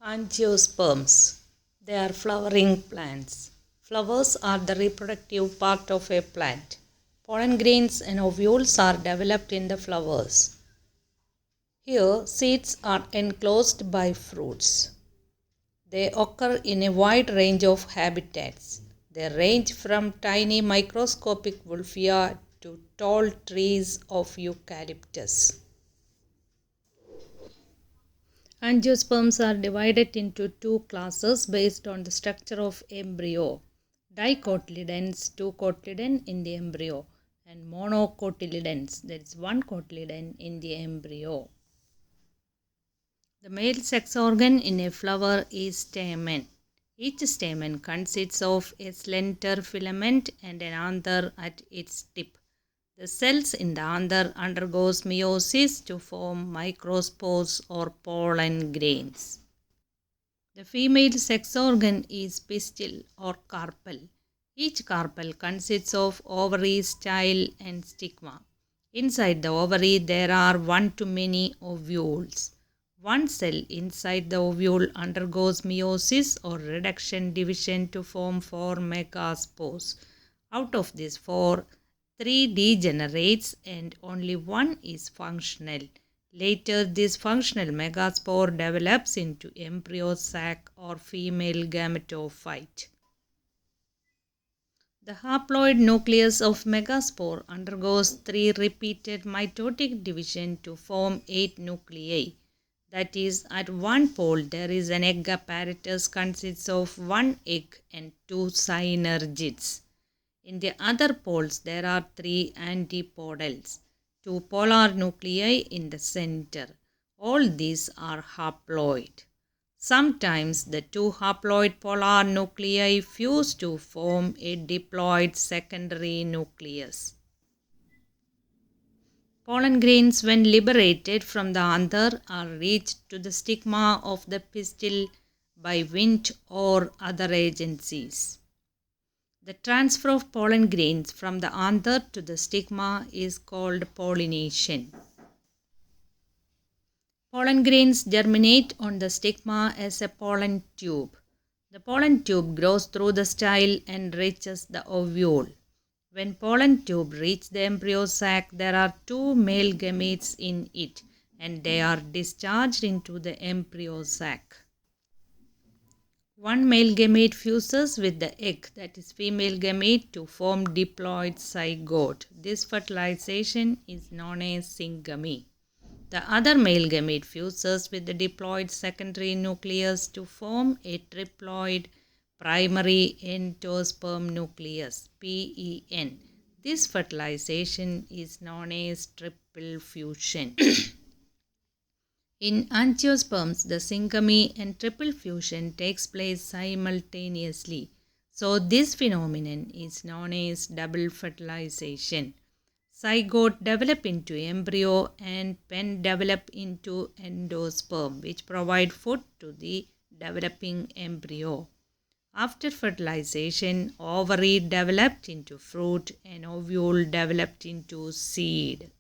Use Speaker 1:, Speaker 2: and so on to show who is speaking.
Speaker 1: Angiosperms. They are flowering plants. Flowers are the reproductive part of a plant. Pollen grains and ovules are developed in the flowers. Here, seeds are enclosed by fruits. They occur in a wide range of habitats. They range from tiny microscopic wolfia to tall trees of eucalyptus. Angiosperms are divided into two classes based on the structure of embryo. Dicotyledons, two cotyledon in the embryo, and monocotyledons, that is one cotyledon in the embryo. The male sex organ in a flower is stamen. Each stamen consists of a slender filament and an anther at its tip. The cells in the anther undergoes meiosis to form microspores or pollen grains. The female sex organ is pistil or carpel. Each carpel consists of ovary, style and stigma. Inside the ovary there are one to many ovules. One cell inside the ovule undergoes meiosis or reduction division to form 4 megaspores. Out of these 4, 3 degenerates and only one is functional. Later, this functional megaspore develops into embryo sac or female gametophyte. The haploid nucleus of megaspore undergoes 3 repeated mitotic division to form 8 nuclei. That is, at one pole there is an egg apparatus consists of 1 egg and 2 synergids. In the other poles there are 3 antipodals, 2 polar nuclei in the center. All these are haploid. Sometimes the 2 haploid polar nuclei fuse to form a diploid secondary nucleus. Pollen grains, when liberated from the anther, are reached to the stigma of the pistil by wind or other agencies. The transfer of pollen grains from the anther to the stigma is called pollination. Pollen grains germinate on the stigma as a pollen tube. The pollen tube grows through the style and reaches the ovule. When pollen tube reaches the embryo sac, there are 2 male gametes in it and they are discharged into the embryo sac. One male gamete fuses with the egg, that is female gamete, to form diploid zygote. This fertilization is known as syngamy. The other male gamete fuses with the diploid secondary nucleus to form a triploid primary endosperm nucleus, PEN. This fertilization is known as triple fusion. In angiosperms, the syngamy and triple fusion takes place simultaneously. So this phenomenon is known as double fertilization. Zygote develop into embryo and pen develop into endosperm, which provide food to the developing embryo. After fertilization, ovary developed into fruit and ovule developed into seed.